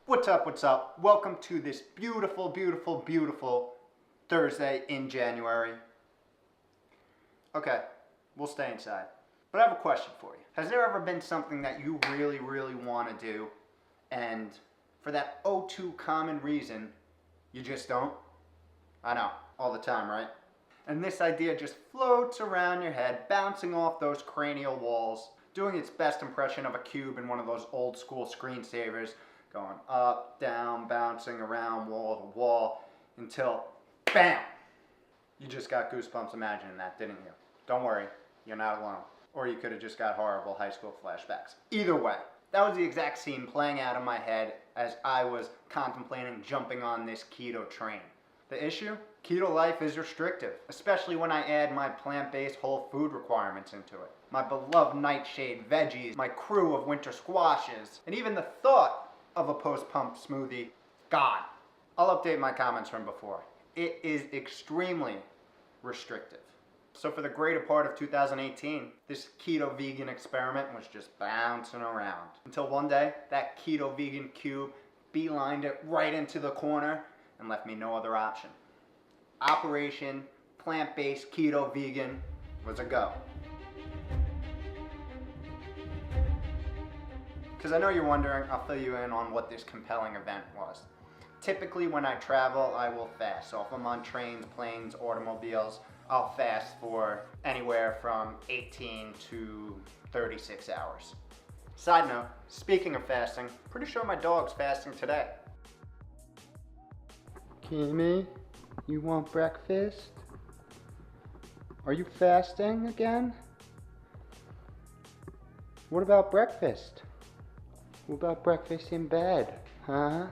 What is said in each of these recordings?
What's up, what's up? Welcome to this beautiful, beautiful, beautiful Thursday in January. Okay, we'll stay inside. But I have a question for you. Has there ever been something that you really, really want to do, and for that too common reason, you just don't? I know, all the time, right? And this idea just floats around your head, bouncing off those cranial walls, doing its best impression of a cube in one of those old school screensavers, going up, down, bouncing around wall to wall, until BAM! You just got goosebumps imagining that, didn't you? Don't worry, you're not alone. Or you could have just got horrible high school flashbacks. Either way, that was the exact scene playing out in my head as I was contemplating jumping on this keto train. The issue? Keto life is restrictive, especially when I add my plant-based whole food requirements into it. My beloved nightshade veggies, my crew of winter squashes, and even the thought of a post-pump smoothie, gone. I'll update my comments from before. It is extremely restrictive. So for the greater part of 2018, this keto-vegan experiment was just bouncing around. Until one day, that keto-vegan cube beelined it right into the corner and left me no other option. Operation Plant-Based Keto-Vegan was a go. Because I know you're wondering, I'll fill you in on what this compelling event was. Typically when I travel, I will fast. So if I'm on trains, planes, automobiles, I'll fast for anywhere from 18 to 36 hours. Side note, speaking of fasting, pretty sure my dog's fasting today. Kimmy, you want breakfast? Are you fasting again? What about breakfast? What about breakfast in bed? Huh?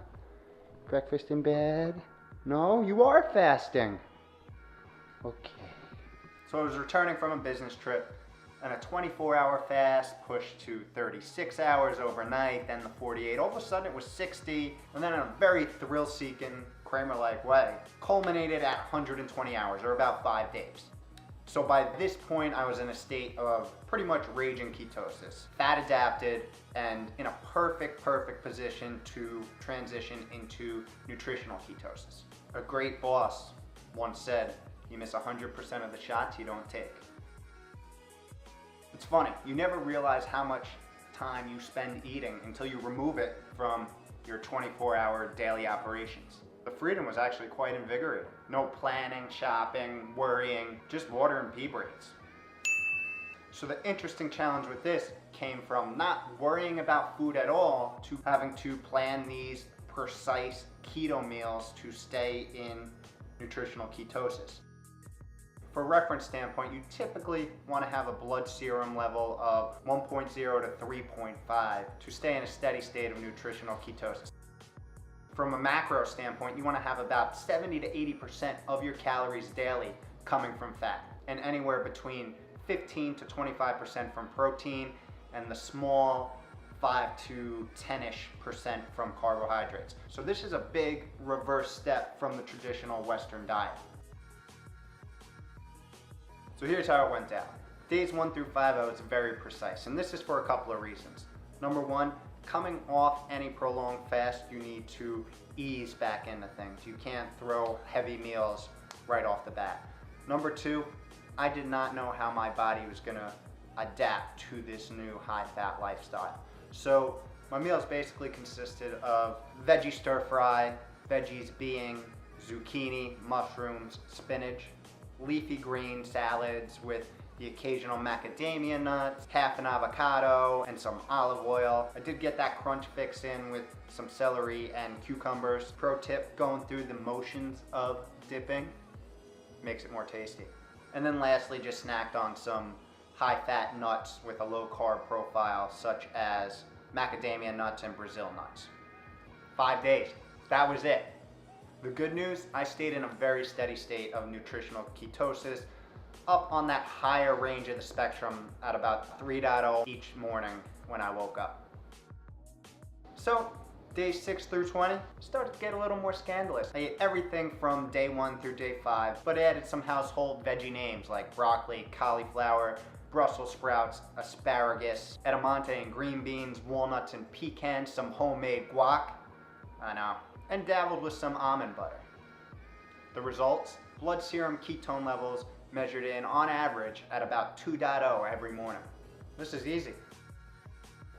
Breakfast in bed? No, you are fasting. Okay. So I was returning from a business trip, and a 24-hour fast pushed to 36 hours overnight, then the 48. All of a sudden it was 60, and then in a very thrill-seeking, Kramer-like way, culminated at 120 hours, or about 5 days. So by this point, I was in a state of pretty much raging ketosis, fat adapted, and in a perfect position to transition into nutritional ketosis. A great boss once said, you miss 100% of the shots you don't take. It's funny, you never realize how much time you spend eating until you remove it from your 24-hour daily operations. The freedom was actually quite invigorating. No planning, shopping, worrying, just water and pea breaks. So the interesting challenge with this came from not worrying about food at all to having to plan these precise keto meals to stay in nutritional ketosis. For reference standpoint, you typically want to have a blood serum level of 1.0 to 3.5 to stay in a steady state of nutritional ketosis. From a macro standpoint, you want to have about 70 to 80% of your calories daily coming from fat, and anywhere between 15 to 25% from protein, and the small 5 to 10-ish% from carbohydrates. So this is a big reverse step from the traditional Western diet. So here's how it went down. Days 1 through 5, I was very precise, and this is for a couple of reasons. Number one, coming off any prolonged fast, you need to ease back into things. You can't throw heavy meals right off the bat. Number two, I did not know how my body was gonna adapt to this new high-fat lifestyle. So my meals basically consisted of veggie stir fry, veggies being zucchini, mushrooms, spinach, leafy green salads with the occasional macadamia nuts, half an avocado, and some olive oil. I did get that crunch fix in with some celery and cucumbers. Pro tip, going through the motions of dipping makes it more tasty. And then lastly, just snacked on some high-fat nuts with a low-carb profile, such as macadamia nuts and Brazil nuts. 5 days, that was it. The good news, I stayed in a very steady state of nutritional ketosis, up on that higher range of the spectrum at about 3.0 each morning when I woke up. So days 6 through 20 started to get a little more scandalous. I ate everything from day 1 through day 5, but added some household veggie names like broccoli, cauliflower, Brussels sprouts, asparagus, edamame and green beans, walnuts and pecans, some homemade guac, I know. And dabbled with some almond butter. The results? Blood serum ketone levels measured in, on average, at about 2.0 every morning. This is easy.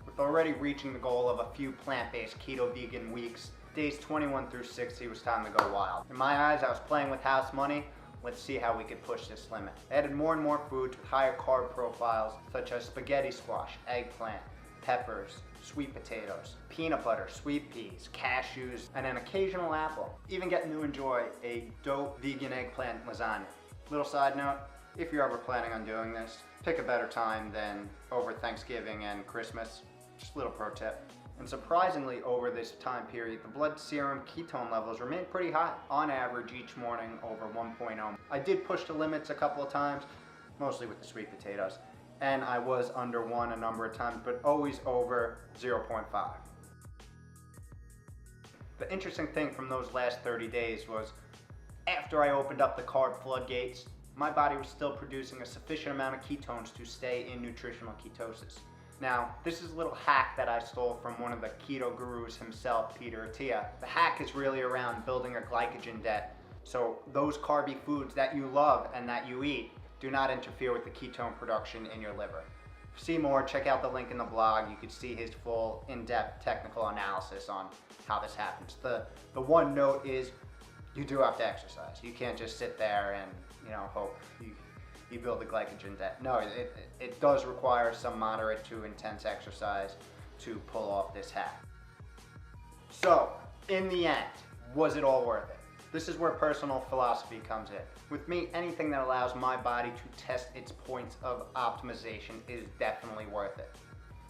With already reaching the goal of a few plant-based keto-vegan weeks, days 21 through 60 was time to go wild. In my eyes, I was playing with house money. Let's see how we could push this limit. I added more and more foods with higher carb profiles, such as spaghetti squash, eggplant, peppers, sweet potatoes, peanut butter, sweet peas, cashews, and an occasional apple. Even getting to enjoy a dope vegan eggplant lasagna. Little side note, if you're ever planning on doing this, pick a better time than over Thanksgiving and Christmas. Just a little pro tip. And surprisingly, over this time period, the blood serum ketone levels remain pretty high, on average each morning over 1.0. I did push the limits a couple of times, mostly with the sweet potatoes, and I was under 1 a number of times, but always over 0.5. The interesting thing from those last 30 days was, after I opened up the carb floodgates, my body was still producing a sufficient amount of ketones to stay in nutritional ketosis. Now, this is a little hack that I stole from one of the keto gurus himself, Peter Attia. The hack is really around building a glycogen debt, so those carby foods that you love and that you eat do not interfere with the ketone production in your liver. To see more, check out the link in the blog. You could see his full in-depth technical analysis on how this happens. The one note is you do have to exercise. You can't just sit there and hope you build the glycogen debt. No, it does require some moderate to intense exercise to pull off this hack. So, in the end, was it all worth it? This is where personal philosophy comes in. With me, anything that allows my body to test its points of optimization is definitely worth it.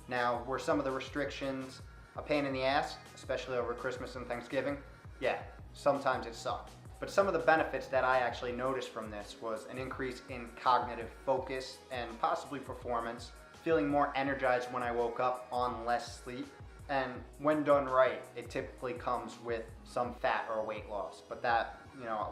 Now, were some of the restrictions a pain in the ass, especially over Christmas and Thanksgiving? Yeah, sometimes it sucked. But some of the benefits that I actually noticed from this was an increase in cognitive focus and possibly performance, feeling more energized when I woke up on less sleep, and when done right, it typically comes with some fat or weight loss. But that,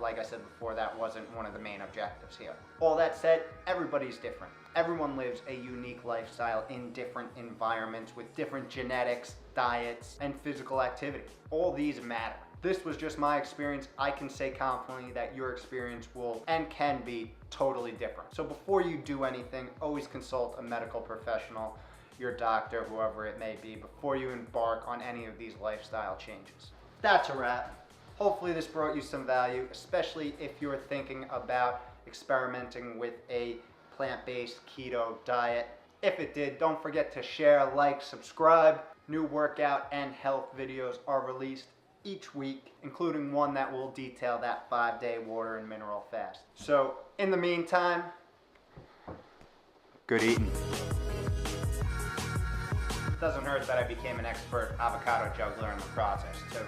like I said before, that wasn't one of the main objectives here. All that said, everybody's different. Everyone lives a unique lifestyle in different environments with different genetics, diets, and physical activity. All these matter. This was just my experience. I can say confidently that your experience will and can be totally different. So before you do anything, always consult a medical professional, your doctor, whoever it may be, before you embark on any of these lifestyle changes. That's a wrap. Hopefully this brought you some value, especially if you're thinking about experimenting with a plant-based keto diet. If it did, don't forget to share, like, subscribe. New workout and health videos are released each week, including one that will detail that 5-day water and mineral fast. So, in the meantime, good eating. Doesn't hurt that I became an expert avocado juggler in the process, too.